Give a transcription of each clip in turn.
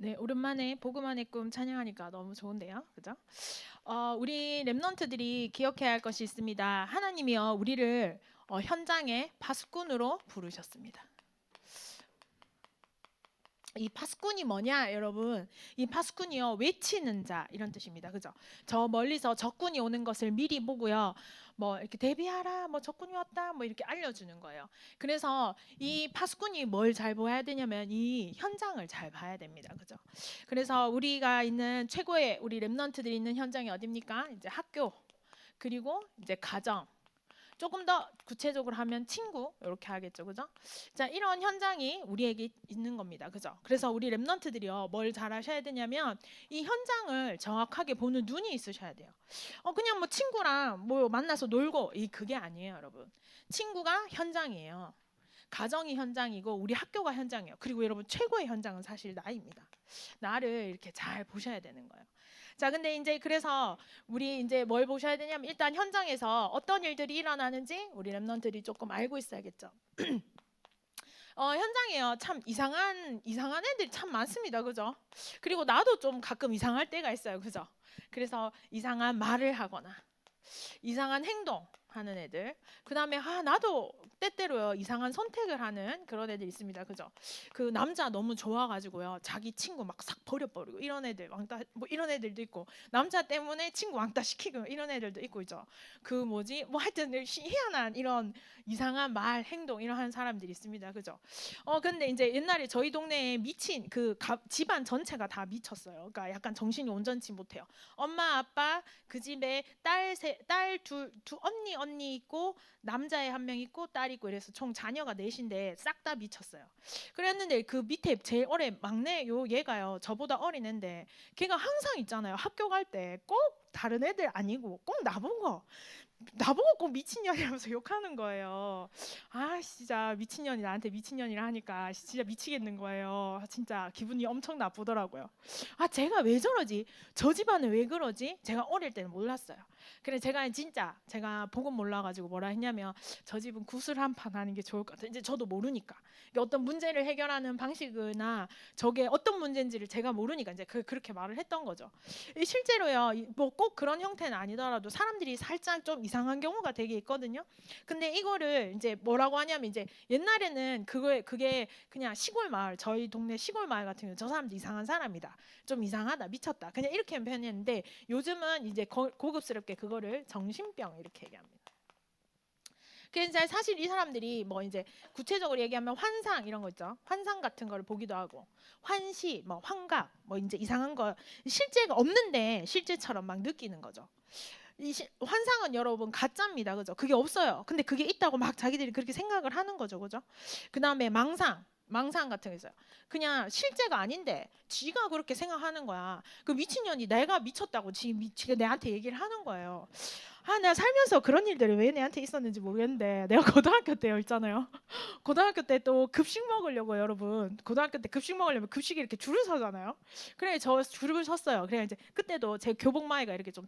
네, 오랜만에 복음만의 꿈 찬양하니까 너무 좋은데요, 그죠? 우리 렘넌트들이 기억해야 할 것이 있습니다. 하나님이요, 우리를 현장의 파수꾼으로 부르셨습니다. 이 파수꾼이 뭐냐, 여러분? 이 파수꾼이요, 외치는 자 이런 뜻입니다, 그죠? 저 멀리서 적군이 오는 것을 미리 보고요, 뭐 이렇게 대비하라, 뭐 적군이 왔다, 뭐 이렇게 알려주는 거예요. 그래서 이 파수꾼이 뭘 잘 봐야 되냐면 이 현장을 잘 봐야 됩니다, 그죠? 그래서 우리가 있는 최고의 우리 렘넌트들이 있는 현장이 어디입니까? 이제 학교, 그리고 이제 가정. 조금 더 구체적으로 하면 친구 이렇게 하겠죠, 그죠? 자, 이런 현장이 우리에게 있는 겁니다, 그죠? 그래서 우리 랩런트들이요, 뭘 잘하셔야 되냐면 이 현장을 정확하게 보는 눈이 있으셔야 돼요. 그냥 뭐 친구랑 뭐 만나서 놀고 이 그게 아니에요, 여러분. 친구가 현장이에요. 가정이 현장이고 우리 학교가 현장이에요. 그리고 여러분 최고의 현장은 사실 나입니다. 나를 이렇게 잘 보셔야 되는 거예요. 자, 근데 이제 그래서 우리 이제 뭘 보셔야 되냐면 일단 현장에서 어떤 일들이 일어나는지 우리 랩런트들이 조금 알고 있어야겠죠. 현장에요. 참 이상한 애들이 참 많습니다. 그죠? 그리고 나도 좀 가끔 이상할 때가 있어요. 그죠? 그래서 이상한 말을 하거나 이상한 행동 하는 애들. 그다음에 나도 때때로요 이상한 선택을 하는 그런 애들 있습니다. 그죠? 그 남자 너무 좋아가지고요 자기 친구 막 싹 버려버리고 이런 애들 왕따 뭐 이런 애들도 있고 남자 때문에 친구 왕따 시키고 이런 애들도 있고 있죠. 그 뭐지 뭐 하여튼 희한한 이런 이상한 말 행동 이런 사람들이 있습니다. 그죠? 근데 이제 옛날에 저희 동네에 미친 집안 전체가 다 미쳤어요. 그러니까 약간 정신이 온전치 못해요. 엄마 아빠 그 집에 딸 둘 언니 있고 남자애 한 명 있고 딸 있고 이래서 총 자녀가 넷인데 싹 다 미쳤어요. 그랬는데 그 밑에 제일 막내 얘가요 저보다 어린 애인데 걔가 항상 있잖아요. 학교 갈 때 꼭 다른 애들 아니고 꼭 나보고 꼭 미친년이라면서 욕하는 거예요. 진짜 미친년이 나한테 미친년이라 하니까 진짜 미치겠는 거예요. 진짜 기분이 엄청 나쁘더라고요. 제가 왜 저러지? 저 집안은 왜 그러지? 제가 어릴 때는 몰랐어요. 그래 제가 복음 몰라가지고 뭐라 했냐면 저 집은 구슬 한 판 하는 게 좋을 것 같아요. 이제 저도 모르니까 어떤 문제를 해결하는 방식이나 저게 어떤 문제인지를 제가 모르니까 이제 그렇게 말을 했던 거죠. 실제로요 뭐 꼭 그런 형태는 아니더라도 사람들이 살짝 좀 이상한 경우가 되게 있거든요. 근데 이거를 이제 뭐라고 하냐면 이제 옛날에는 그게 그냥 시골 마을 저희 동네 시골 마을 같은 경우 저 사람도 이상한 사람이다 좀 이상하다 미쳤다 그냥 이렇게 표현했는데 요즘은 이제 고급스럽게 그거를 정신병 이렇게 얘기합니다. 그래서 사실 이 사람들이 뭐 이제 구체적으로 얘기하면 환상 이런 거 있죠. 환상 같은 거를 보기도 하고 환시, 뭐 환각, 뭐 이제 이상한 거 실제가 없는데 실제처럼 막 느끼는 거죠. 환상은 여러분 가짜입니다, 그죠? 그게 없어요. 근데 그게 있다고 막 자기들이 그렇게 생각을 하는 거죠, 그죠? 그 다음에 망상 같은 게 있어요. 그냥 실제가 아닌데 지가 그렇게 생각하는 거야. 그 미친년이 내가 미쳤다고 지가 내한테 얘기를 하는 거예요. 내가 살면서 그런 일들이 왜 내한테 있었는지 모르겠는데 내가 고등학교 때요 있잖아요. 고등학교 때 또 급식 먹으려고 여러분 고등학교 때 급식 먹으려면 급식에 이렇게 줄을 서잖아요. 그래 저 줄을 섰어요. 그래 이제 그때도 제 교복 마이가 이렇게 좀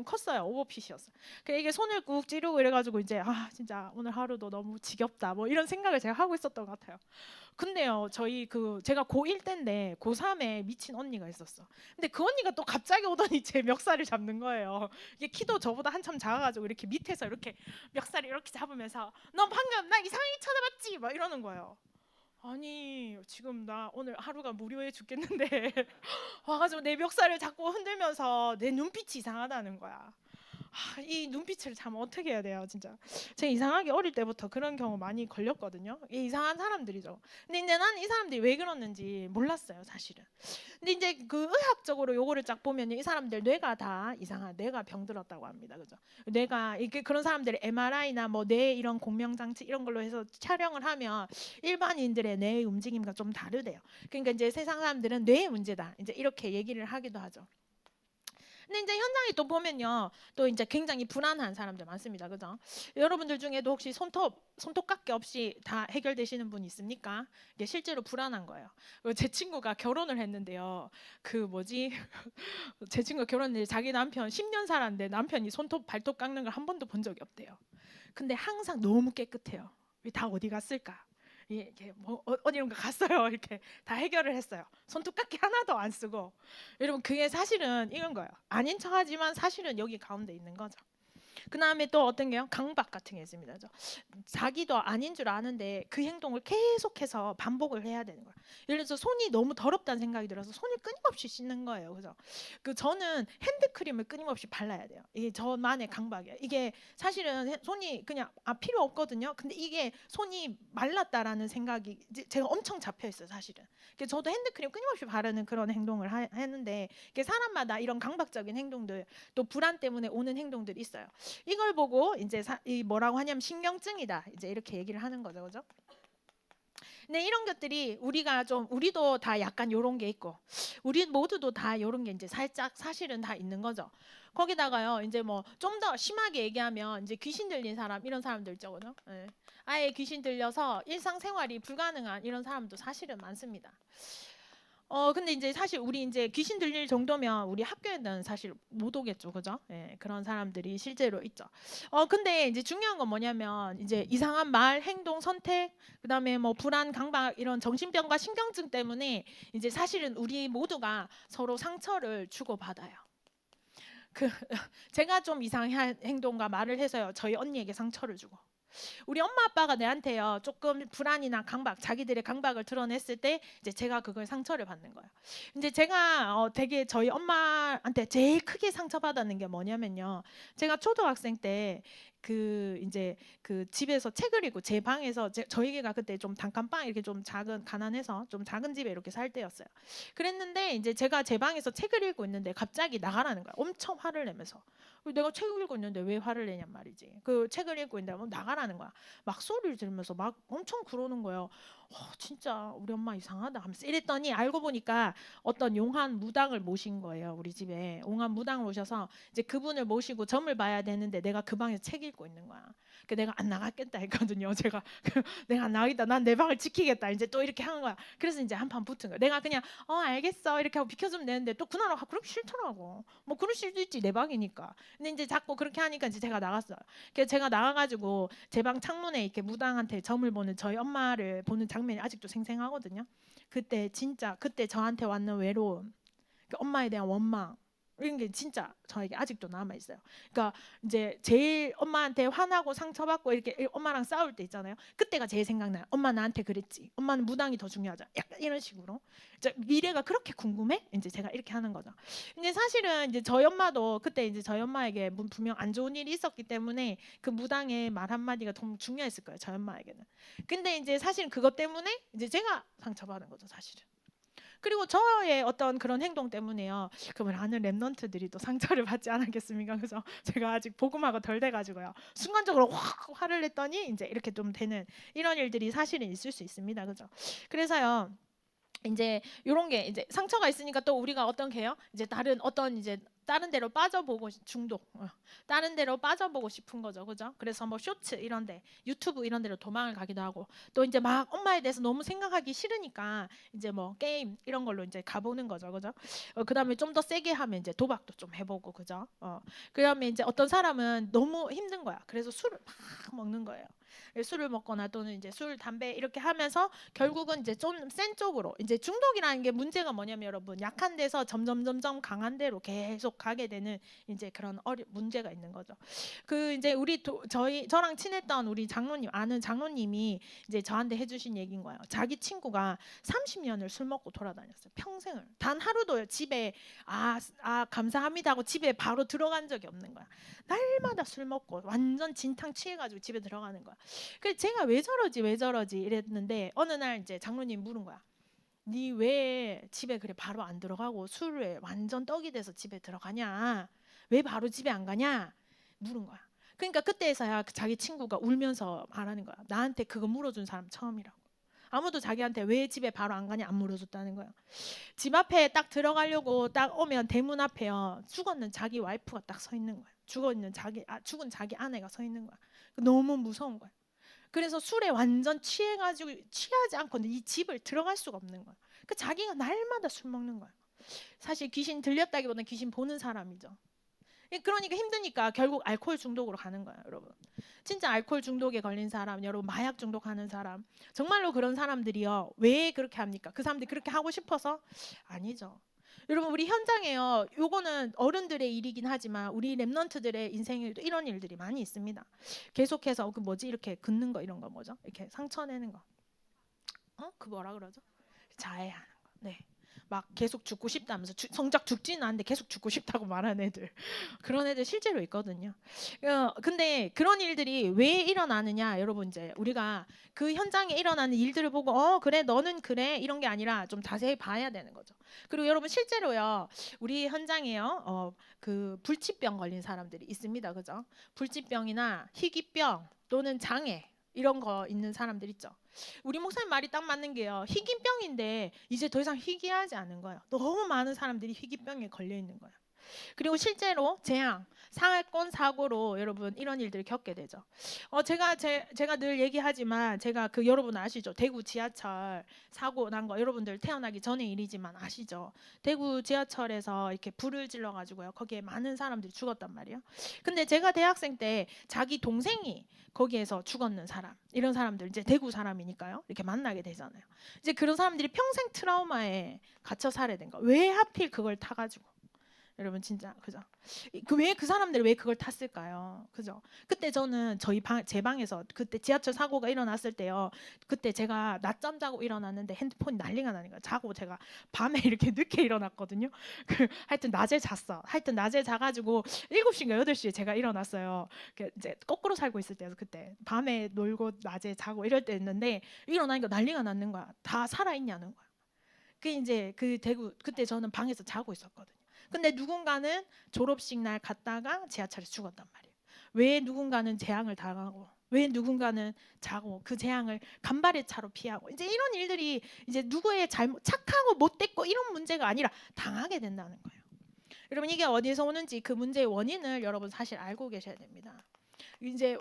컸어요. 오버핏이었어요. 그래 이게 손을 꾹 찌르고 이래가지고 이제 진짜 오늘 하루도 너무 지겹다 뭐 이런 생각을 제가 하고 있었던 것 같아요. 근데요, 제가 고1 때인데 고3에 미친 언니가 있었어. 근데 그 언니가 또 갑자기 오더니 제 멱살을 잡는 거예요. 이게 키도 저보다 한참 작아가지고 이렇게 밑에서 이렇게 멱살을 이렇게 잡으면서 너 방금 나 이상하게 쳐다봤지? 막 이러는 거예요. 아니 지금 나 오늘 하루가 무료해 죽겠는데 와가지고 내 멱살을 자꾸 흔들면서 내 눈빛이 이상하다는 거야. 이 눈빛을 참 어떻게 해야 돼요, 진짜. 제가 이상하게 어릴 때부터 그런 경우 많이 걸렸거든요. 이 이상한 사람들이죠. 근데 이제 난 이 사람들이 왜 그러는지 몰랐어요, 사실은. 근데 이제 그 의학적으로 요거를 쫙 보면 이 사람들 뇌가 다 이상한 뇌가 병들었다고 합니다, 그죠? 뇌가 이게 그런 사람들이 MRI나 뭐 뇌 이런 공명 장치 이런 걸로 해서 촬영을 하면 일반인들의 뇌 움직임과 좀 다르대요. 그러니까 이제 세상 사람들은 뇌 문제다, 이제 이렇게 얘기를 하기도 하죠. 근데 이제 현장에 또 보면요, 또 이제 굉장히 불안한 사람들 많습니다, 그죠? 여러분들 중에도 혹시 손톱깎이 없이 다 해결되시는 분 있습니까? 이게 실제로 불안한 거예요. 제 친구가 결혼을 했는데요, 그 뭐지? 제 친구가 결혼했는데 자기 남편 10년 살았는데 남편이 손톱 발톱 깎는 걸 한 번도 본 적이 없대요. 근데 항상 너무 깨끗해요. 다 어디 갔을까? 이렇게 뭐 어디론가 갔어요. 이렇게 다 해결을 했어요. 손톱깎이 하나도 안 쓰고. 여러분 그게 사실은 이건 거예요. 아닌 척하지만 사실은 여기 가운데 있는 거죠. 그 다음에 또 어떤 게요? 강박 같은 게 있습니다. 자기도 아닌 줄 아는데 그 행동을 계속해서 반복을 해야 되는 거예요. 예를 들어서 손이 너무 더럽다는 생각이 들어서 손을 끊임없이 씻는 거예요. 그죠? 저는 핸드크림을 끊임없이 발라야 돼요. 이게 저만의 강박이에요. 이게 사실은 손이 그냥 필요 없거든요. 근데 이게 손이 말랐다라는 생각이 제가 엄청 잡혀 있어요. 사실은. 저도 핸드크림 끊임없이 바르는 그런 행동을 했는데 사람마다 이런 강박적인 행동들 또 불안 때문에 오는 행동들이 있어요. 이걸 보고 이제 이 뭐라고 하냐면 신경증이다. 이제 이렇게 얘기를 하는 거죠. 그죠? 근데 이런 것들이 우리도 다 약간 요런 게 있고 우리 모두도 다 요런 게 이제 살짝 사실은 다 있는 거죠. 거기다가요. 이제 뭐 좀 더 심하게 얘기하면 이제 귀신 들린 사람 이런 사람들 있죠. 그죠? 네. 아예 귀신 들려서 일상생활이 불가능한 이런 사람도 사실은 많습니다. 근데 이제 사실 우리 이제 귀신 들릴 정도면 우리 학교에는 사실 못 오겠죠, 그죠? 예, 그런 사람들이 실제로 있죠. 근데 이제 중요한 건 뭐냐면 이제 이상한 말, 행동, 선택, 그다음에 뭐 불안, 강박 이런 정신병과 신경증 때문에 이제 사실은 우리 모두가 서로 상처를 주고 받아요. 제가 좀 이상한 행동과 말을 해서요, 저희 언니에게 상처를 주고. 우리 엄마 아빠가 내한테요 조금 불안이나 강박 자기들의 강박을 드러냈을 때 이제 제가 그걸 상처를 받는 거예요. 이제 제가 되게 저희 엄마한테 제일 크게 상처받았는 게 뭐냐면요, 제가 초등학생 때 이제 집에서 책을 읽고 제 방에서 저희가 그때 좀 단칸방 이렇게 좀 작은 가난해서 좀 작은 집에 이렇게 살 때였어요. 그랬는데 이제 제가 제 방에서 책을 읽고 있는데 갑자기 나가라는 거야. 엄청 화를 내면서. 내가 책을 읽고 있는데 왜 화를 내냔 말이지. 그 책을 읽고 있는데 뭐 나가라는 거야. 막 소리를 지르면서 막 엄청 그러는 거예요. 진짜 우리 엄마 이상하다 하면서 이랬더니 알고 보니까 어떤 용한 무당을 모신 거예요. 우리 집에 용한 무당을 오셔서 이제 그분을 모시고 점을 봐야 되는데 내가 그 방에서 책 읽고 있는 거야. 내가 안 나갔겠다 했거든요. 제가 내가 안 나가겠다. 난 내 방을 지키겠다. 이제 또 이렇게 하는 거야. 그래서 이제 한판 붙은 거야. 내가 그냥 알겠어 이렇게 하고 비켜주면 되는데 또 그날은 그렇게 싫더라고. 뭐 그럴 수도 있지 내 방이니까. 근데 이제 자꾸 그렇게 하니까 이제 제가 나갔어요. 그래서 제가 나가가지고 제 방 창문에 이렇게 무당한테 점을 보는 저희 엄마를 보는 장면이 아직도 생생하거든요. 그때 저한테 왔는 외로움, 엄마에 대한 원망 이런 게 진짜 저에게 아직도 남아 있어요. 그러니까 이제 제일 엄마한테 화나고 상처받고 이렇게 엄마랑 싸울 때 있잖아요. 그때가 제일 생각나요. 엄마 나한테 그랬지. 엄마는 무당이 더 중요하잖아. 약간 이런 식으로. 미래가 그렇게 궁금해? 이제 제가 이렇게 하는 거죠. 근데 사실은 이제 저희 엄마도 그때 이제 저희 엄마에게 분명 안 좋은 일이 있었기 때문에 그 무당의 말 한마디가 더 중요했을 거예요. 저희 엄마에게는. 근데 이제 사실 그것 때문에 이제 제가 상처받은 거죠, 사실은. 그리고 저의 어떤 그런 행동 때문에요. 그러면 아는 랩런트들이 또 상처를 받지 않았겠습니까? 그래서 제가 아직 복음화가 덜 돼가지고요. 순간적으로 확 화를 냈더니 이제 이렇게 좀 되는 이런 일들이 사실은 있을 수 있습니다. 그죠? 그래서요. 이제 이런 게 이제 상처가 있으니까 또 우리가 어떤 게요? 이제 다른 데로 빠져보고 중독, 다른 데로 빠져보고 싶은 거죠, 그죠? 그래서 뭐 쇼츠 이런데, 유튜브 이런 데로 도망을 가기도 하고, 또 이제 막 엄마에 대해서 너무 생각하기 싫으니까 이제 뭐 게임 이런 걸로 이제 가보는 거죠, 그죠? 그다음에 좀 더 세게 하면 이제 도박도 좀 해보고, 그죠? 그다음에 이제 어떤 사람은 너무 힘든 거야. 그래서 술을 막 먹는 거예요. 술을 먹거나 또는 이제 술, 담배 이렇게 하면서 결국은 이제 좀 센 쪽으로 이제 중독이라는 게 문제가 뭐냐면 여러분 약한 데서 점점 강한 데로 계속 가게 되는 이제 그런 문제가 있는 거죠. 이제 저랑 친했던 우리 장로님 아는 장로님이 이제 저한테 해주신 얘기인 거예요. 자기 친구가 30년을 술 먹고 돌아다녔어요. 평생을 단 하루도 집에 감사합니다 하고 집에 바로 들어간 적이 없는 거야. 날마다 술 먹고 완전 진탕 취해가지고 집에 들어가는 거야. 그래서 제가 왜 저러지 이랬는데 어느 날 이제 장로님 물은 거야. 니 왜 집에 그래 바로 안 들어가고 술에 완전 떡이 돼서 집에 들어가냐? 왜 바로 집에 안 가냐? 물은 거야. 그러니까 그때서야 자기 친구가 울면서 말하는 거야. 나한테 그거 물어준 사람 처음이라고. 아무도 자기한테 왜 집에 바로 안 가냐 안 물어줬다는 거야. 집 앞에 딱 들어가려고 딱 오면 대문 앞에요. 죽었는 자기 와이프가 딱 서 있는 거야. 죽은 자기 아내가 서 있는 거야. 너무 무서운 거야. 그래서 술에 완전 취해가지고 취하지 않고는 이 집을 들어갈 수가 없는 거야. 그 자기가 날마다 술 먹는 거야. 사실 귀신 들렸다기보다는 귀신 보는 사람이죠. 그러니까 힘드니까 결국 알코올 중독으로 가는 거예요, 여러분. 진짜 알코올 중독에 걸린 사람, 여러분 마약 중독하는 사람, 정말로 그런 사람들이요. 왜 그렇게 합니까? 그 사람들이 그렇게 하고 싶어서? 아니죠. 여러분 우리 현장에요. 요거는 어른들의 일이긴 하지만 우리 랩런트들의 인생에도 이런 일들이 많이 있습니다. 계속해서 그 뭐지 이렇게 긋는 거 이런 거 뭐죠? 이렇게 상처 내는 거. 그 뭐라 그러죠? 자해하는 거. 네. 막 계속 죽고 싶다면서 정작 죽지는 않는데 계속 죽고 싶다고 말하는 애들 그런 애들 실제로 있거든요. 근데 그런 일들이 왜 일어나느냐 여러분 이제 우리가 그 현장에 일어나는 일들을 보고 그래 너는 그래 이런 게 아니라 좀 자세히 봐야 되는 거죠. 그리고 여러분 실제로요 우리 현장에요 그 불치병 걸린 사람들이 있습니다. 그죠? 불치병이나 희귀병 또는 장애 이런 거 있는 사람들 있죠. 우리 목사님 말이 딱 맞는 게요. 희귀병인데 이제 더 이상 희귀하지 않은 거예요. 너무 많은 사람들이 희귀병에 걸려 있는 거예요. 그리고 실제로 재앙, 사건 사고로 여러분 이런 일들을 겪게 되죠. 제가 늘 얘기하지만 제가 그 여러분 아시죠? 대구 지하철 사고 난 거 여러분들 태어나기 전의 일이지만 아시죠? 대구 지하철에서 이렇게 불을 질러 가지고요. 거기에 많은 사람들이 죽었단 말이에요. 근데 제가 대학생 때 자기 동생이 거기에서 죽었는 사람 이런 사람들 이제 대구 사람이니까요. 이렇게 만나게 되잖아요. 이제 그런 사람들이 평생 트라우마에 갇혀 살아야 된 거. 왜 하필 그걸 타가지고 여러분 진짜 그죠? 왜 그 사람들이 왜 그걸 탔을까요? 그죠? 그때 저는 제 방에서 그때 지하철 사고가 일어났을 때요. 그때 제가 낮잠 자고 일어났는데 핸드폰이 난리가 나는 거예요. 자고 제가 밤에 이렇게 늦게 일어났거든요. 하여튼 낮에 잤어. 하여튼 낮에 자가지고 7시인가 8시에 제가 일어났어요. 이제 거꾸로 살고 있을 때여서 그때 밤에 놀고 낮에 자고 이럴 때였는데 일어나니까 난리가 났는 거야. 다 살아있냐는 거야. 그 이제 그때 저는 방에서 자고 있었거든요. 근데 누군가는 졸업식 날 갔다가 지하철에서 죽었단 말이에요. 왜 누군가는 재앙을 당하고 왜 누군가는 자고 그 재앙을 간발의 차로 피하고 이제 이런 일들이 이제 누구의 잘못 착하고 못됐고 이런 문제가 아니라 당하게 된다는 거예요. 여러분 이게 어디서 오는지 그 문제의 원인을 여러분 사실 알고 계셔야 됩니다. 이제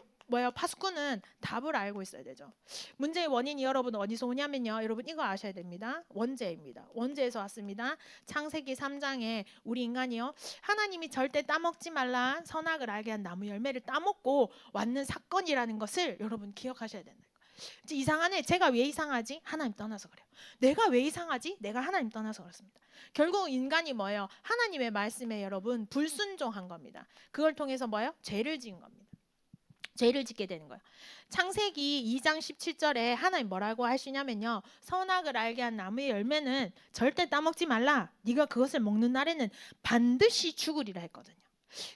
파수꾼은 답을 알고 있어야 되죠. 문제의 원인이 여러분 어디서 오냐면요. 여러분 이거 아셔야 됩니다. 원죄입니다. 원죄에서 왔습니다. 창세기 3장에 우리 인간이요. 하나님이 절대 따먹지 말라 선악을 알게 한 나무 열매를 따먹고 왔는 사건이라는 것을 여러분 기억하셔야 된다. 이상하네. 제가 왜 이상하지? 하나님 떠나서 그래요. 내가 왜 이상하지? 내가 하나님 떠나서 그렇습니다. 결국 인간이 뭐예요? 하나님의 말씀에 여러분 불순종한 겁니다. 그걸 통해서 뭐예요? 죄를 지은 겁니다. 죄를 짓게 되는 거예요. 창세기 2장 17절에 하나님 뭐라고 하시냐면요. 선악을 알게 한 나무의 열매는 절대 따먹지 말라. 네가 그것을 먹는 날에는 반드시 죽으리라 했거든요.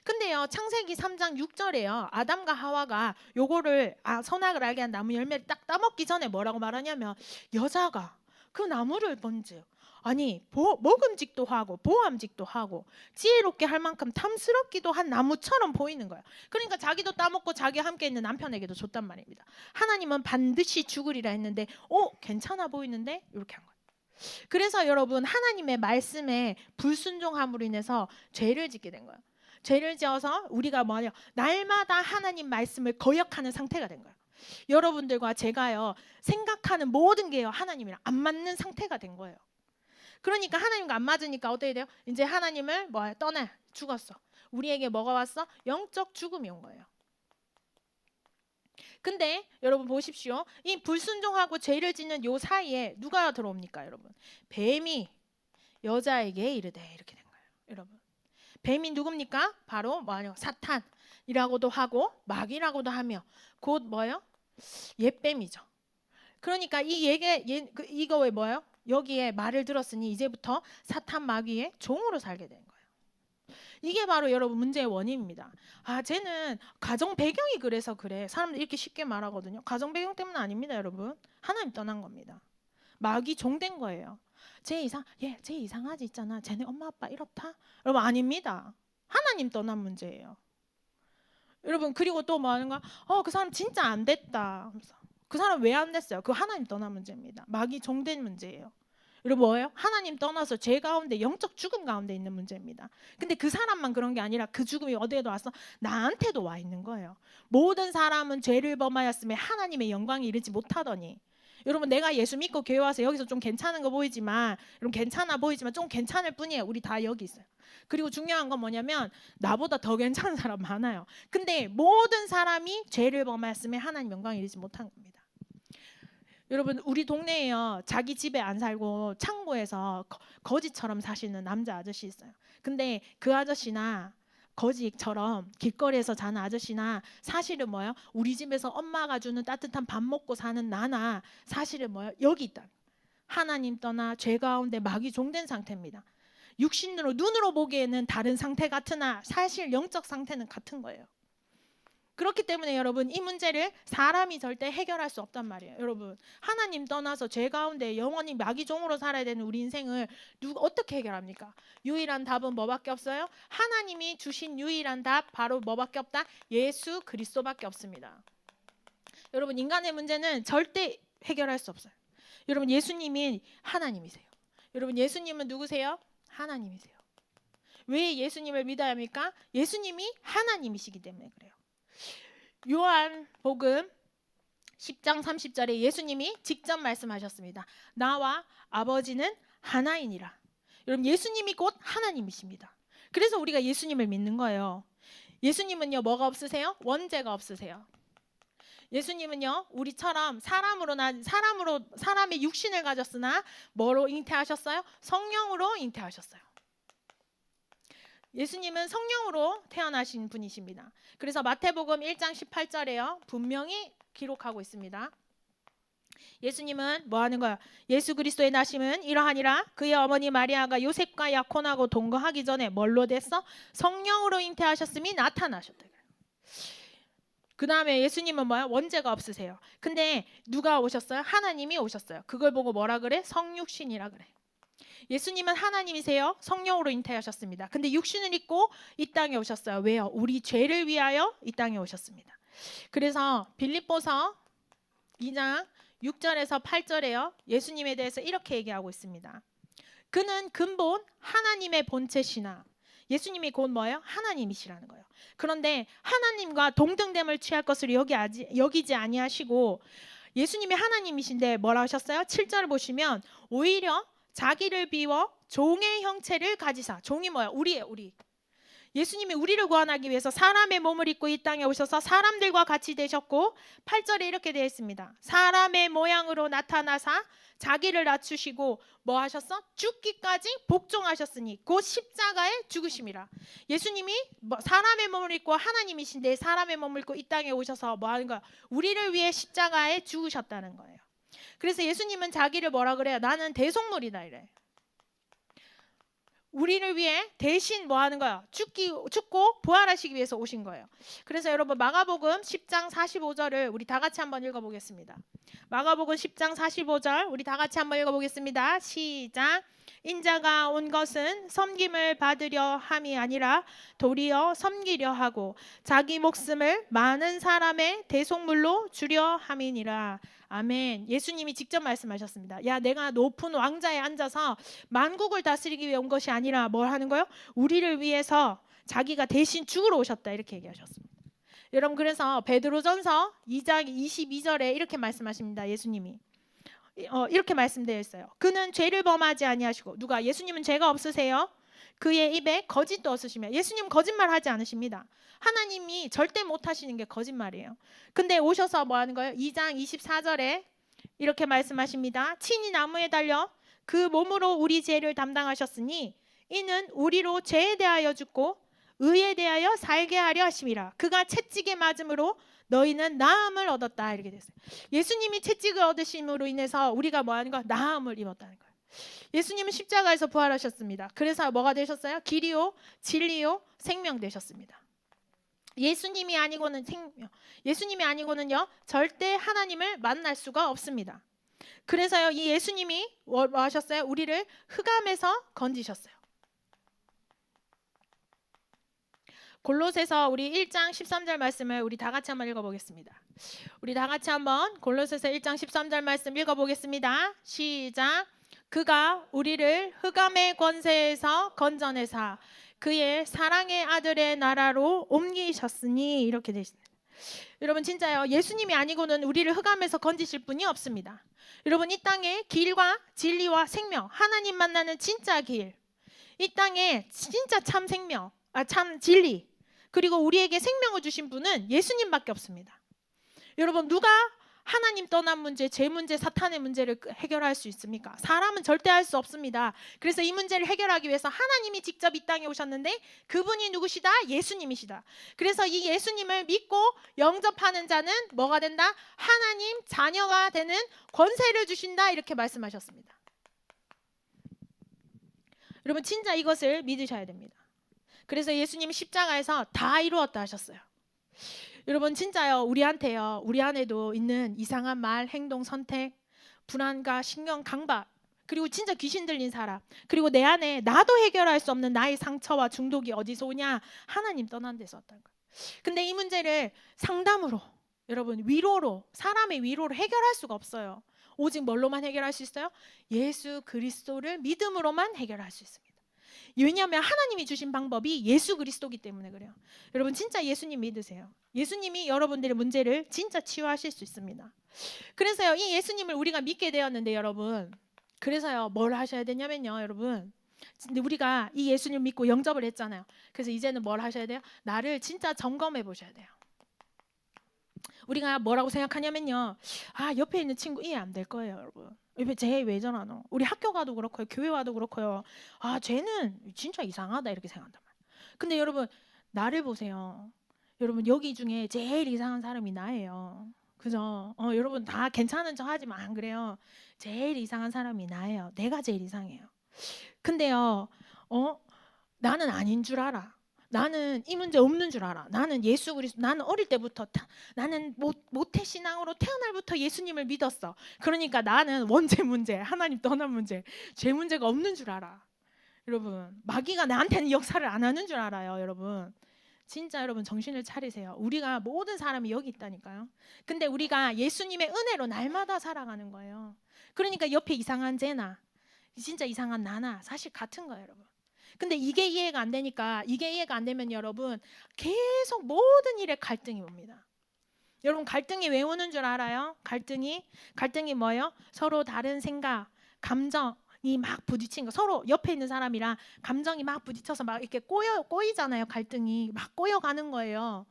근데요. 창세기 3장 6절에요. 아담과 하와가 요거를 선악을 알게 한 나무 열매를 딱 따먹기 전에 뭐라고 말하냐면 여자가 그 나무를 본즉 아니 먹음직도 하고 보암직도 하고 지혜롭게 할 만큼 탐스럽기도 한 나무처럼 보이는 거예요. 그러니까 자기도 따먹고 자기와 함께 있는 남편에게도 줬단 말입니다. 하나님은 반드시 죽으리라 했는데 괜찮아 보이는데 이렇게 한 거예요. 그래서 여러분 하나님의 말씀에 불순종함으로 인해서 죄를 짓게 된 거예요. 죄를 지어서 우리가 날마다 하나님 말씀을 거역하는 상태가 된 거예요. 여러분들과 제가요 생각하는 모든 게요 하나님이랑 안 맞는 상태가 된 거예요. 그러니까 하나님과 안 맞으니까 어떻게 돼요? 이제 하나님을 떠나 죽었어. 우리에게 뭐가 왔어? 영적 죽음이 온 거예요. 근데 여러분 보십시오. 이 불순종하고 죄를 짓는 요 사이에 누가 들어옵니까, 여러분? 뱀이 여자에게 이르되 이렇게 된 거예요, 여러분. 뱀이 누굽니까? 바로 사탄이라고도 하고 마귀라고도 하며 곧 뭐예요? 옛뱀이죠. 그러니까 이거 왜 뭐예요? 여기에 말을 들었으니 이제부터 사탄 마귀의 종으로 살게 된 거예요. 이게 바로 여러분 문제의 원인입니다. 쟤는 가정 배경이 그래서 그래. 사람들 이렇게 쉽게 말하거든요. 가정 배경 때문 아닙니다, 여러분. 하나님 떠난 겁니다. 마귀 종된 거예요. 쟤 이상하지 있잖아. 쟤네 엄마 아빠 이렇다. 여러분 아닙니다. 하나님 떠난 문제예요. 여러분 그리고 또 뭐 하는 거야? 그 사람 진짜 안 됐다. 그 사람 왜 안 됐어요? 그 하나님 떠난 문제입니다. 마귀 종된 문제예요. 여러분 뭐예요? 하나님 떠나서 죄 가운데 영적 죽음 가운데 있는 문제입니다. 근데 그 사람만 그런 게 아니라 그 죽음이 어디에도 와서 나한테도 와 있는 거예요. 모든 사람은 죄를 범하였음에 하나님의 영광에 이르지 못하더니 여러분 내가 예수 믿고 교회 와서 여기서 좀 괜찮은 거 보이지만 여러분 괜찮아 보이지만 좀 괜찮을 뿐이에요. 우리 다 여기 있어요. 그리고 중요한 건 뭐냐면 나보다 더 괜찮은 사람 많아요. 근데 모든 사람이 죄를 범하였으면 하나님 영광에 이르지 못한 겁니다. 여러분 우리 동네에요. 자기 집에 안 살고 창고에서 거지처럼 사시는 남자 아저씨 있어요. 근데 그 아저씨나 거지처럼 길거리에서 자는 아저씨나 사실은 뭐예요? 우리 집에서 엄마가 주는 따뜻한 밥 먹고 사는 나나 사실은 뭐예요? 여기 있다. 하나님 떠나 죄 가운데 마귀 종된 상태입니다. 육신으로 눈으로 보기에는 다른 상태 같으나 사실 영적 상태는 같은 거예요. 그렇기 때문에 여러분 이 문제를 사람이 절대 해결할 수 없단 말이에요. 여러분 하나님 떠나서 죄 가운데 영원히 마귀 종으로 살아야 되는 우리 인생을 누가 어떻게 해결합니까? 유일한 답은 뭐밖에 없어요? 하나님이 주신 유일한 답 바로 뭐밖에 없다? 예수 그리스도밖에 없습니다. 여러분 인간의 문제는 절대 해결할 수 없어요. 여러분 예수님이 하나님이세요. 여러분 예수님은 누구세요? 하나님이세요. 왜 예수님을 믿어야 합니까? 예수님이 하나님이시기 때문에 그래요. 요한복음 10장 30절에 예수님이 직접 말씀하셨습니다. 나와 아버지는 하나이니라. 여러분 예수님이 곧 하나님이십니다. 그래서 우리가 예수님을 믿는 거예요. 예수님은요 뭐가 없으세요? 원죄가 없으세요. 예수님은요 우리처럼 사람의 육신을 가졌으나 뭐로 잉태하셨어요? 성령으로 잉태하셨어요. 예수님은 성령으로 태어나신 분이십니다. 그래서 마태복음 1장 18절에요. 분명히 기록하고 있습니다. 예수님은 뭐 하는 거야? 예수 그리스도의 나심은 이러하니라. 그의 어머니 마리아가 요셉과 약혼하고 동거하기 전에 뭘로 됐어? 성령으로 잉태하셨음이 나타나셨다. 그 다음에 예수님은 뭐야? 원죄가 없으세요. 근데 누가 오셨어요? 하나님이 오셨어요. 그걸 보고 뭐라 그래? 성육신이라 그래. 예수님은 하나님이세요. 성령으로 잉태하셨습니다. 근데 육신을 입고 이 땅에 오셨어요. 왜요? 우리 죄를 위하여 이 땅에 오셨습니다. 그래서 빌립보서 2장 6절에서 8절에요. 예수님에 대해서 이렇게 얘기하고 있습니다. 그는 근본 하나님의 본체시나 예수님이 곧 뭐예요? 하나님이시라는 거예요. 그런데 하나님과 동등됨을 취할 것을 여기지 아니하시고 예수님이 하나님이신데 뭐라 하셨어요? 7절을 보시면 오히려 자기를 비워 종의 형체를 가지사. 종이 뭐야? 우리예요. 우리. 예수님이 우리를 구원하기 위해서 사람의 몸을 입고 이 땅에 오셔서 사람들과 같이 되셨고 8절에 이렇게 되어 있습니다. 사람의 모양으로 나타나사 자기를 낮추시고 뭐 하셨어? 죽기까지 복종하셨으니 곧 십자가에 죽으심이라. 예수님이 사람의 몸을 입고 하나님이신데 사람의 몸을 입고 이 땅에 오셔서 뭐 하는 거야? 우리를 위해 십자가에 죽으셨다는 거예요. 그래서 예수님은 자기를 뭐라 그래요? 나는 대속물이다 이래. 우리를 위해 대신 뭐 하는 거야? 죽고 부활하시기 위해서 오신 거예요. 그래서 여러분 마가복음 10장 45절을 우리 다 같이 한번 읽어보겠습니다. 마가복음 10장 45절 우리 다 같이 한번 읽어보겠습니다. 시작. 인자가 온 것은 섬김을 받으려 함이 아니라 도리어 섬기려 하고 자기 목숨을 많은 사람의 대속물로 주려 함이니라. 아멘. 예수님이 직접 말씀하셨습니다. 야, 내가 높은 왕자에 앉아서 만국을 다스리기 위해 온 것이 아니라 뭘 하는 거예요? 우리를 위해서 자기가 대신 죽으러 오셨다 이렇게 얘기하셨습니다. 여러분 그래서 베드로전서 2장 22절에 이렇게 말씀하십니다. 예수님이 이렇게 말씀되어 있어요. 그는 죄를 범하지 아니하시고 누가? 예수님은 죄가 없으세요. 그의 입에 거짓도 없으시며 예수님 거짓말하지 않으십니다. 하나님이 절대 못하시는 게 거짓말이에요. 근데 오셔서 뭐 하는 거예요? 2장 24절에 이렇게 말씀하십니다. 친히 나무에 달려 그 몸으로 우리 죄를 담당하셨으니 이는 우리로 죄에 대하여 죽고 의에 대하여 살게 하려 하심이라. 그가 채찍에 맞음으로 너희는 나음을 얻었다 이렇게 됐어요. 예수님이 채찍을 얻으심으로 인해서 우리가 뭐 하는 거야? 나음을 입었다는 거예요. 예수님은 십자가에서 부활하셨습니다. 그래서 뭐가 되셨어요? 길이요, 진리요, 생명 되셨습니다. 예수님이 아니고는 예수님이 아니고는요 절대 하나님을 만날 수가 없습니다. 그래서요 이 예수님이 뭐 하셨어요? 우리를 흑암에서 건지셨어요. 골로새서 우리 1장 13절 말씀을 우리 다 같이 한번 읽어보겠습니다. 우리 다 같이 한번 골로새서 1장 13절 말씀 읽어보겠습니다. 시작. 그가 우리를 흑암의 권세에서 건져내사 그의 사랑의 아들의 나라로 옮기셨으니 이렇게 되십니다. 여러분 진짜요. 예수님이 아니고는 우리를 흑암에서 건지실 분이 없습니다. 여러분 이 땅에 길과 진리와 생명, 하나님 만나는 진짜 길, 이 땅에 진짜 참 생명, 참 진리, 그리고 우리에게 생명을 주신 분은 예수님밖에 없습니다. 여러분 누가 하나님 떠난 문제, 죄 문제, 사탄의 문제를 해결할 수 있습니까? 사람은 절대 할 수 없습니다. 그래서 이 문제를 해결하기 위해서 하나님이 직접 이 땅에 오셨는데 그분이 누구시다? 예수님이시다. 그래서 이 예수님을 믿고 영접하는 자는 뭐가 된다? 하나님 자녀가 되는 권세를 주신다. 이렇게 말씀하셨습니다. 여러분 진짜 이것을 믿으셔야 됩니다. 그래서 예수님 십자가에서 다 이루었다 하셨어요. 여러분 진짜요. 우리한테요. 우리 안에도 있는 이상한 말, 행동, 선택, 불안과 신경 강박, 그리고 진짜 귀신 들린 사람, 그리고 내 안에 나도 해결할 수 없는 나의 상처와 중독이 어디서 오냐? 하나님 떠난 데서 왔다는 거예요. 근데 이 문제를 상담으로, 여러분 위로로, 사람의 위로로 해결할 수가 없어요. 오직 뭘로만 해결할 수 있어요? 예수 그리스도를 믿음으로만 해결할 수 있습니다. 왜냐하면 하나님이 주신 방법이 예수 그리스도이기 때문에 그래요. 여러분 진짜 예수님 믿으세요. 예수님이 여러분들의 문제를 진짜 치유하실 수 있습니다. 그래서요 이 예수님을 우리가 믿게 되었는데 여러분, 그래서요 뭘 하셔야 되냐면요 여러분, 근데 우리가 이 예수님을 믿고 영접을 했잖아요. 그래서 이제는 뭘 하셔야 돼요? 나를 진짜 점검해 보셔야 돼요. 우리가 뭐라고 생각하냐면요, 옆에 있는 친구 이해 안 될 거예요 여러분. 쟤 왜 저러노? 우리 학교 가도 그렇고요, 교회 와도 그렇고요. 쟤는 진짜 이상하다 이렇게 생각한단 말이에요. 근데 여러분 나를 보세요. 여러분 여기 중에 제일 이상한 사람이 나예요. 그죠? 여러분 다 괜찮은 척 하지만 안 그래요. 제일 이상한 사람이 나예요. 내가 제일 이상해요. 근데요, 나는 아닌 줄 알아. 나는 이 문제 없는 줄 알아. 나는 예수 그리스도, 나는 어릴 때부터 나는 모태 신앙으로 태어날부터 예수님을 믿었어. 그러니까 나는 원죄 문제, 하나님 떠난 문제, 죄 문제가 없는 줄 알아. 여러분 마귀가 나한테는 역사를 안 하는 줄 알아요. 여러분 진짜 여러분 정신을 차리세요. 우리가 모든 사람이 여기 있다니까요. 근데 우리가 예수님의 은혜로 날마다 살아가는 거예요. 그러니까 옆에 이상한 쟤나 진짜 이상한 나나 사실 같은 거예요 여러분. 근데 이게 이해가 안 되니까, 이게 이해가 안 되면 여러분 계속 모든 일에 갈등이 옵니다. 여러분 갈등이 왜 오는 줄 알아요? 갈등이 뭐예요? 서로 다른 생각, 감정이 막 부딪힌 거. 서로 옆에 있는 사람이랑 감정이 막 부딪혀서 막 이렇게 꼬이잖아요. 갈등이 막 꼬여가는 거예요.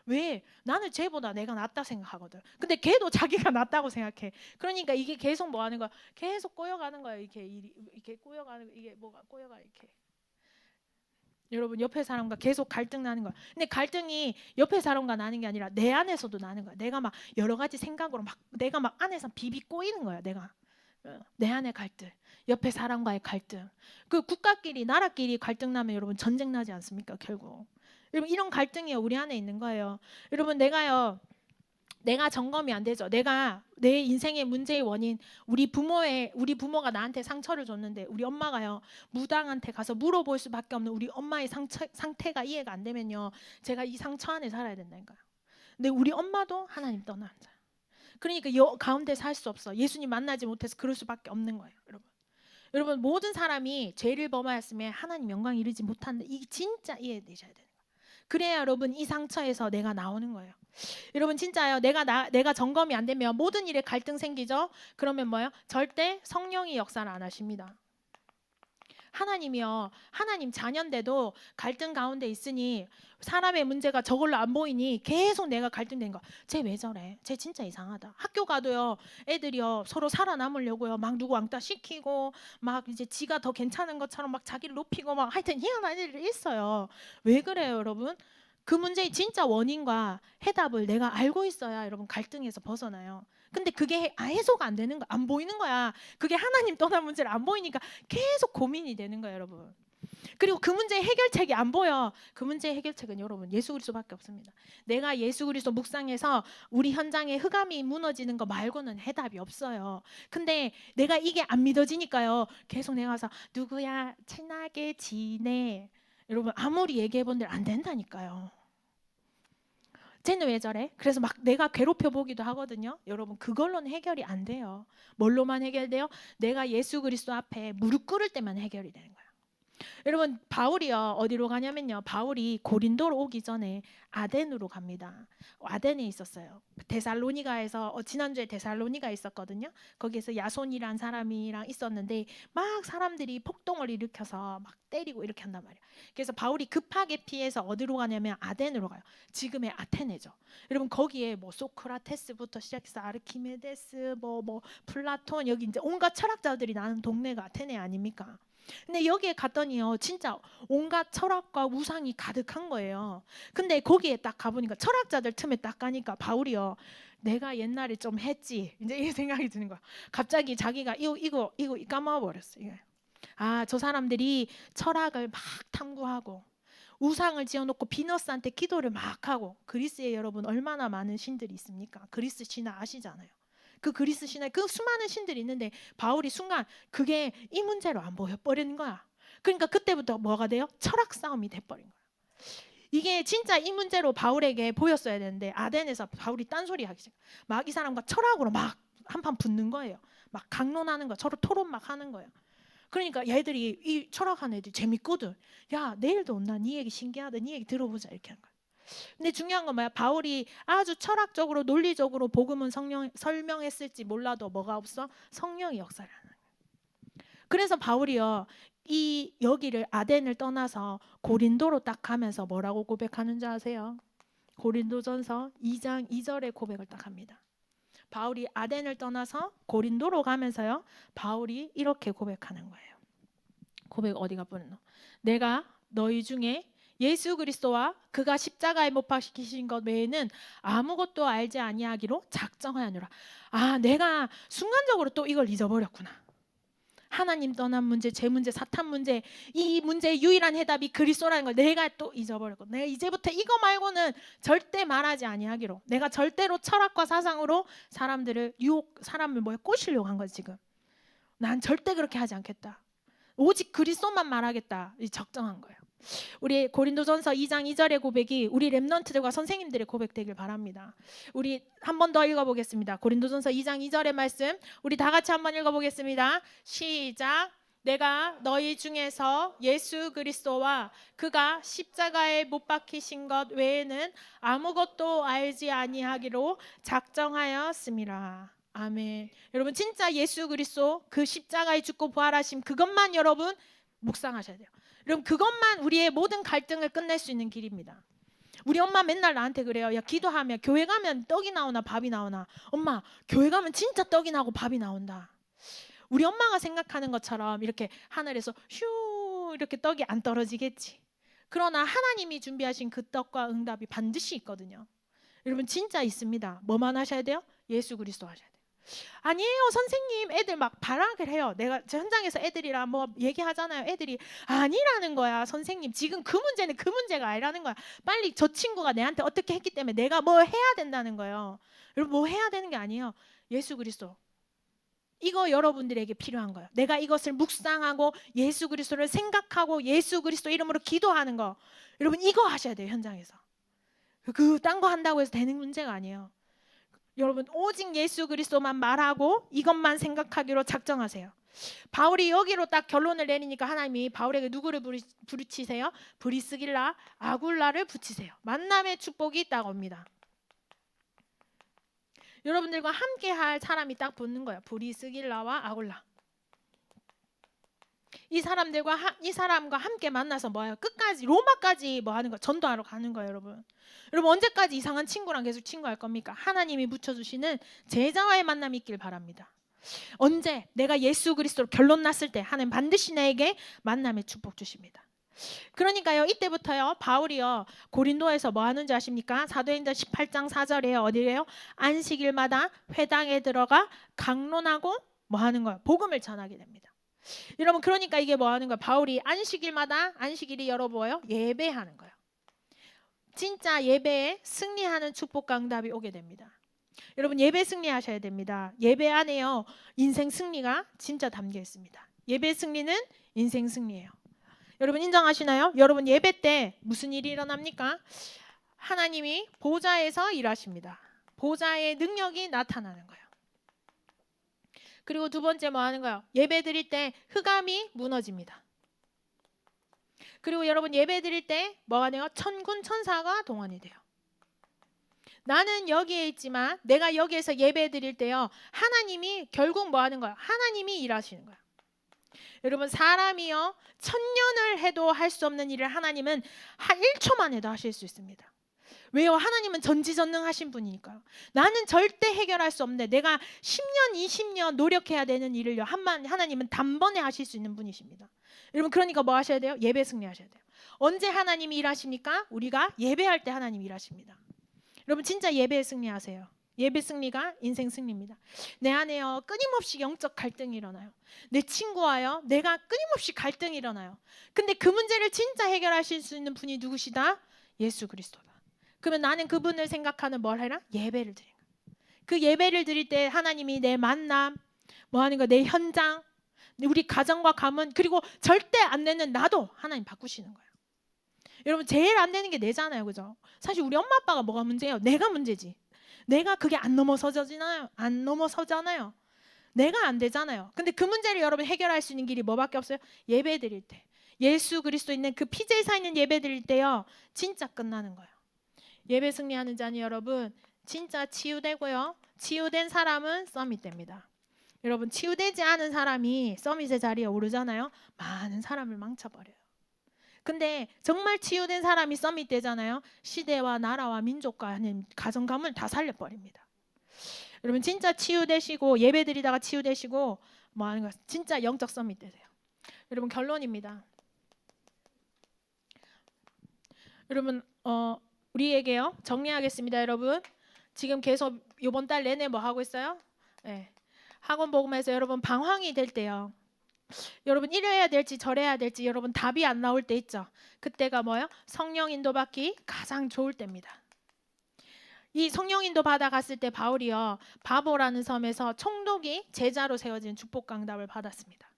왜? 나는 쟤보다 내가 낫다 생각하거든. 근데 걔도 자기가 낫다고 생각해. 그러니까 이게 계속 뭐 하는 거야? 계속 꼬여가는 거예요. 이렇게 꼬여가는, 이게 뭐가 꼬여가 이렇게. 여러분 옆에 사람과 계속 갈등 나는 거야. 근데 갈등이 옆에 사람과 나는 게 아니라 내 안에서도 나는 거야. 내가 막 여러 가지 생각으로 내가 막 안에서 비비 꼬이는 거야. 내가 내 안의 갈등, 옆에 사람과의 갈등. 그 국가끼리 나라끼리 갈등 나면 여러분 전쟁 나지 않습니까? 결국 여러분 이런 갈등이 우리 안에 있는 거예요. 여러분 내가 점검이 안 되죠. 내가 내 인생의 문제의 원인, 우리 부모가 나한테 상처를 줬는데 우리 엄마가요 무당한테 가서 물어볼 수밖에 없는 우리 엄마의 상태가 이해가 안 되면요 제가 이 상처 안에 살아야 된다니까요. 근데 우리 엄마도 하나님 떠난 자. 그러니까 가운데 살 수 없어. 예수님 만나지 못해서 그럴 수밖에 없는 거예요, 여러분. 여러분 모든 사람이 죄를 범하였으면 하나님 영광 이르지 못한다. 이 진짜 이해되셔야 돼요. 그래야 여러분 이 상처에서 내가 나오는 거예요. 여러분 진짜요. 내가 점검이 안 되면 모든 일에 갈등 생기죠. 그러면 뭐요? 절대 성령이 역사를 안 하십니다. 하나님이요. 하나님 자녀인데도 갈등 가운데 있으니 사람의 문제가 저걸로 안 보이니 계속 내가 갈등된 거. 쟤 왜 저래? 쟤 진짜 이상하다. 학교 가도요. 애들이요. 서로 살아남으려고요. 막 누구 왕따 시키고 막 이제 지가 더 괜찮은 것처럼 막 자기를 높이고 막 하여튼 희한한 애들이 있어요. 왜 그래요, 여러분? 그 문제의 진짜 원인과 해답을 내가 알고 있어야 여러분 갈등에서 벗어나요. 근데 그게 해소가 안 되는 거, 안 보이는 거야. 그게 하나님 떠난 문제를 안 보이니까 계속 고민이 되는 거예요, 여러분. 그리고 그 문제의 해결책이 안 보여. 그 문제의 해결책은 여러분 예수 그리스도밖에 없습니다. 내가 예수 그리스도 묵상해서 우리 현장에 흑암이 무너지는 거 말고는 해답이 없어요. 근데 내가 이게 안 믿어지니까요. 계속 내가 가서 누구야 친하게 지내. 여러분 아무리 얘기해 본들 안 된다니까요. 쟤는 왜 저래? 그래서 막 내가 괴롭혀 보기도 하거든요. 여러분 그걸로는 해결이 안 돼요. 뭘로만 해결돼요? 내가 예수 그리스도 앞에 무릎 꿇을 때만 해결이 되는 거예요. 여러분 바울이요 어디로 가냐면요, 바울이 고린도로 오기 전에 아덴으로 갑니다. 아덴에 있었어요. 데살로니가에서 지난주에 데살로니가 있었거든요. 거기에서 야손이란 사람이랑 있었는데 막 사람들이 폭동을 일으켜서 막 때리고 이렇게 한단 말이에요. 그래서 바울이 급하게 피해서 어디로 가냐면 아덴으로 가요. 지금의 아테네죠. 여러분 거기에 뭐 소크라테스부터 시작해서 아르키메데스 뭐 플라톤, 여기 이제 온갖 철학자들이 나는 동네가 아테네 아닙니까? 근데 여기에 갔더니요 진짜 온갖 철학과 우상이 가득한 거예요. 근데 거기에 딱 가보니까 철학자들 틈에 딱 가니까 바울이요, 내가 옛날에 좀 했지 이제 이 생각이 드는 거야. 갑자기 자기가 이거 까먹어버렸어요. 저 사람들이 철학을 막 탐구하고 우상을 지어놓고 비너스한테 기도를 막 하고, 그리스에 여러분 얼마나 많은 신들이 있습니까? 그리스 신화 아시잖아요. 그 그리스 신화에 그 수많은 신들이 있는데 바울이 순간 그게 이 문제로 안 보여버리는 거야. 그러니까 그때부터 뭐가 돼요? 철학 싸움이 돼버린 거야. 이게 진짜 이 문제로 바울에게 보였어야 되는데 아덴에서 바울이 딴소리 하기 시작. 막 이 사람과 철학으로 막 한판 붙는 거예요. 막 강론하는 거, 서로 토론 막 하는 거예요. 그러니까 얘들이 이 철학하는 애들이 재밌거든. 야 내일도 온다, 네 얘기 신기하다, 네 얘기 들어보자 이렇게 하는 거야. 근데 중요한 건 뭐야? 바울이 아주 철학적으로 논리적으로 복음은 설명했을지 몰라도 뭐가 없어? 성령이 역사를 하는 거야. 그래서 바울이요 이 여기를 아덴을 떠나서 고린도로 딱 가면서 뭐라고 고백하는 줄 아세요? 고린도전서 2장 2절의 고백을 딱 합니다. 바울이 아덴을 떠나서 고린도로 가면서요 바울이 이렇게 고백하는 거예요. 고백 어디가 보는? 내가 너희 중에 예수 그리스도와 그가 십자가에 못 박히신 것 외에는 아무것도 알지 아니하기로 작정하였노라. 내가 순간적으로 또 이걸 잊어버렸구나. 하나님 떠난 문제, 제 문제, 사탄 문제, 이 문제의 유일한 해답이 그리스도라는 걸 내가 또 잊어버렸고, 내가 이제부터 이거 말고는 절대 말하지 아니하기로, 내가 절대로 철학과 사상으로 사람을 꼬시려고 한 거지. 지금 난 절대 그렇게 하지 않겠다. 오직 그리스도만 말하겠다. 적정한 거예요. 우리 고린도전서 2장 2절의 고백이 우리 렘넌트들과 선생님들의 고백 되길 바랍니다. 우리 한 번 더 읽어보겠습니다. 고린도전서 2장 2절의 말씀 우리 다 같이 한번 읽어보겠습니다. 시작. 내가 너희 중에서 예수 그리스도와 그가 십자가에 못 박히신 것 외에는 아무것도 알지 아니하기로 작정하였음이라. 아멘. 여러분 진짜 예수 그리스도 그 십자가에 죽고 부활하심 그것만 여러분 묵상하셔야 돼요. 여러분 그것만 우리의 모든 갈등을 끝낼 수 있는 길입니다. 우리 엄마 맨날 나한테 그래요. 야 기도하면 교회 가면 떡이 나오나 밥이 나오나. 엄마 교회 가면 진짜 떡이 나고 밥이 나온다. 우리 엄마가 생각하는 것처럼 이렇게 하늘에서 휴 이렇게 떡이 안 떨어지겠지. 그러나 하나님이 준비하신 그 떡과 응답이 반드시 있거든요. 여러분 진짜 있습니다. 뭐만 하셔야 돼요? 예수 그리스도 하셔야 돼요. 아니에요 선생님, 애들 막 발악을 해요. 내가 저 현장에서 애들이랑 뭐 얘기하잖아요. 애들이 아니라는 거야. 선생님 지금 그 문제는 그 문제가 아니라는 거야. 빨리 저 친구가 내한테 어떻게 했기 때문에 내가 뭐 해야 된다는 거예요. 여러분 뭐 해야 되는 게 아니에요. 예수 그리스도, 이거 여러분들에게 필요한 거예요. 내가 이것을 묵상하고 예수 그리스도를 생각하고 예수 그리스도 이름으로 기도하는 거, 여러분 이거 하셔야 돼요. 현장에서 그 딴 거 한다고 해서 되는 문제가 아니에요. 여러분 오직 예수 그리스도만 말하고 이것만 생각하기로 작정하세요. 바울이 여기로 딱 결론을 내리니까 하나님이 바울에게 누구를 부르치세요? 브리스길라 아굴라를 붙이세요. 만남의 축복이 딱 옵니다. 여러분들과 함께 할 사람이 딱 붙는 거예요. 브리스길라와 아굴라. 이 사람과 함께 만나서 뭐예요? 끝까지 로마까지 뭐 하는 거? 전도하러 가는 거예요, 여러분. 여러분 언제까지 이상한 친구랑 계속 친구할 겁니까? 하나님이 붙여주시는 제자와의 만남이 있길 바랍니다. 언제? 내가 예수 그리스도로 결론 났을 때 하나님 반드시 나에게 만남의 축복 주십니다. 그러니까요 이때부터요 바울이요 고린도에서 뭐 하는지 아십니까? 사도행전 18장 4절에요. 어디래요? 안식일마다 회당에 들어가 강론하고 뭐 하는 거예요? 복음을 전하게 됩니다. 여러분 그러니까 이게 뭐 하는 거예요? 바울이 안식일마다, 안식일이 여러분 예배하는 거예요. 진짜 예배에 승리하는 축복과 응답이 오게 됩니다. 여러분 예배 승리하셔야 됩니다. 예배 안에요 인생 승리가 진짜 담겨 있습니다. 예배 승리는 인생 승리예요. 여러분 인정하시나요? 여러분 예배 때 무슨 일이 일어납니까? 하나님이 보좌에서 일하십니다. 보좌의 능력이 나타나는 거예요. 그리고 두 번째 뭐 하는 거예요? 예배 드릴 때 흑암이 무너집니다. 그리고 여러분 예배 드릴 때 뭐가 돼요? 천군 천사가 동원이 돼요. 나는 여기에 있지만 내가 여기에서 예배 드릴 때요, 하나님이 결국 뭐 하는 거야? 하나님이 일하시는 거야. 여러분 사람이요 1000년을 해도 할 수 없는 일을 하나님은 한 1초만 해도 하실 수 있습니다. 왜요? 하나님은 전지전능하신 분이니까요. 나는 절대 해결할 수 없는데 내가 10년 20년 노력해야 되는 일을요 하나님은 단번에 하실 수 있는 분이십니다. 여러분 그러니까 뭐 하셔야 돼요? 예배 승리하셔야 돼요. 언제 하나님이 일하십니까? 우리가 예배할 때 하나님이 일하십니다. 여러분 진짜 예배에 승리하세요. 예배 승리가 인생 승리입니다. 내 안에요 끊임없이 영적 갈등이 일어나요. 내 친구와요 내가 끊임없이 갈등이 일어나요. 근데 그 문제를 진짜 해결하실 수 있는 분이 누구시다? 예수 그리스도다. 그러면 나는 그분을 생각하는 뭘 해라? 예배를 드리는 거야. 그 예배를 드릴 때 하나님이 내 만남, 뭐 하는 거, 내 현장, 우리 가정과 가문, 그리고 절대 안 되는 나도 하나님 바꾸시는 거예요. 여러분 제일 안 되는 게 내잖아요, 그죠? 사실 우리 엄마 아빠가 뭐가 문제예요? 내가 문제지. 내가 그게 안 넘어서잖아요. 안 넘어서잖아요. 내가 안 되잖아요. 근데 그 문제를 여러분 해결할 수 있는 길이 뭐밖에 없어요? 예배 드릴 때. 예수 그리스도 있는 그 피제사 있는 예배 드릴 때요. 진짜 끝나는 거예요. 예배 승리하는 자는 여러분 진짜 치유되고요. 치유된 사람은 서밋됩니다. 여러분 치유되지 않은 사람이 서밋의 자리에 오르잖아요. 많은 사람을 망쳐버려요. 근데 정말 치유된 사람이 서밋 되잖아요. 시대와 나라와 민족과 하는 가정 가문을 다 살려버립니다. 여러분 진짜 치유되시고 예배드리다가 치유되시고 뭐 하는 거 진짜 영적 서밋 되세요. 여러분 결론입니다. 여러분 우리에게요 정리하겠습니다. 여러분 지금 계속 이번 달 내내 뭐 하고 있어요? 네. 학원 복음에서 여러분 방황이 될 때요. 여러분 이래야 될지 저래야 될지 여러분 답이 안 나올 때 있죠. 그때가 뭐예요? 성령 인도받기 가장 좋을 때입니다. 이 성령 인도 받아갔을 때 바울이요 바보라는 섬에서 총독이 제자로 세워진 축복 강답을 받았습니다.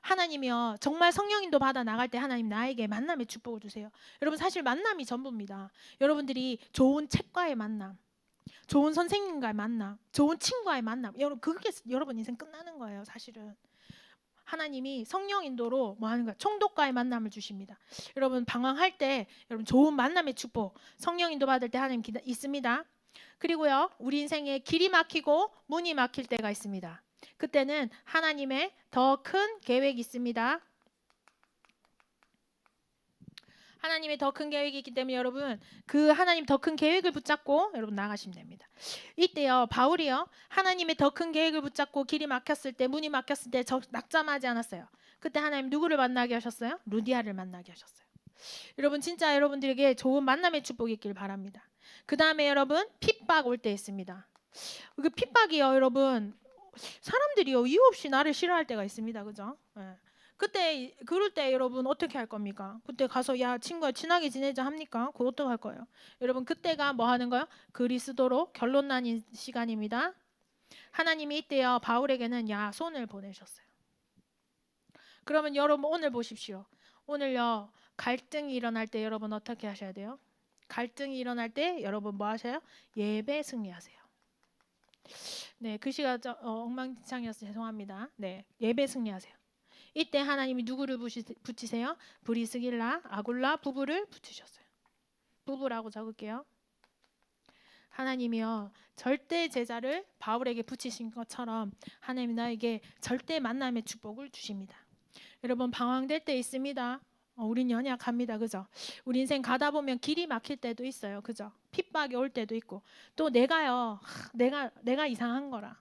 하나님이요 정말 성령 인도 받아 나갈 때 하나님 나에게 만남의 축복을 주세요. 여러분 사실 만남이 전부입니다. 여러분들이 좋은 책과의 만남, 좋은 선생님과의 만남, 좋은 친구와의 만남, 여러분 그게 여러분 인생 끝나는 거예요. 사실은 하나님이 성령 인도로 뭐 하는 거야? 총독과의 만남을 주십니다. 여러분 방황할 때 여러분 좋은 만남의 축복, 성령 인도 받을 때 하나님 있습니다. 그리고요 우리 인생에 길이 막히고 문이 막힐 때가 있습니다. 그때는 하나님의 더 큰 계획이 있습니다. 하나님의 더 큰 계획이 있기 때문에 여러분 그 하나님 더 큰 계획을 붙잡고 여러분 나가시면 됩니다. 이때요 바울이요 하나님의 더 큰 계획을 붙잡고 길이 막혔을 때 문이 막혔을 때 낙점하지 않았어요. 그때 하나님 누구를 만나게 하셨어요? 루디아를 만나게 하셨어요. 여러분 진짜 여러분들에게 좋은 만남의 축복이 있길 바랍니다. 그 다음에 여러분 핍박 올 때 있습니다. 그 핍박이요 여러분 사람들이요 이유 없이 나를 싫어할 때가 있습니다. 그죠? 네. 그때 그럴 때 여러분 어떻게 할 겁니까? 그때 가서 야 친구야 친하게 지내자 합니까? 그거 어떡할 거예요? 여러분 그때가 뭐 하는 거예요? 그리스도로 결론 나는 시간입니다. 하나님이 이때요 바울에게는 야손을 보내셨어요. 그러면 여러분 오늘 보십시오. 오늘요 갈등이 일어날 때 여러분 어떻게 하셔야 돼요? 갈등이 일어날 때 여러분 뭐 하셔요? 예배 승리하세요. 네 글씨가 엉망진창이어서 죄송합니다. 네 예배 승리하세요. 이때 하나님이 누구를 붙이세요? 브리스길라, 아굴라 부부를 붙이셨어요. 부부라고 적을게요. 하나님이요 절대 제자를 바울에게 붙이신 것처럼 하나님 나에게 절대 만남의 축복을 주십니다. 여러분 방황될 때 있습니다. 우린 연약합니다. 그죠? 우리 인생 가다 보면 길이 막힐 때도 있어요. 그죠? 핍박이 올 때도 있고 또 내가요 내가 이상한 거라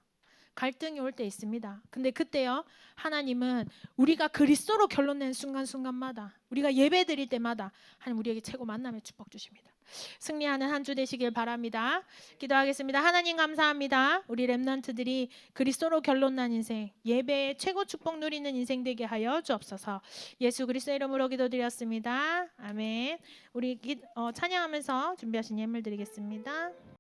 갈등이 올 때 있습니다. 근데 그때요 하나님은 우리가 그리스도로 결론낸 순간순간마다 우리가 예배 드릴 때마다 하나님 우리에게 최고 만남의 축복 주십니다. 승리하는 한 주 되시길 바랍니다. 기도하겠습니다. 하나님 감사합니다. 우리 렘넌트들이 그리스도로 결론난 인생 예배의 최고 축복 누리는 인생 되게 하여 주옵소서. 예수 그리스도 이름으로 기도드렸습니다. 아멘. 우리 찬양하면서 준비하신 예물 드리겠습니다.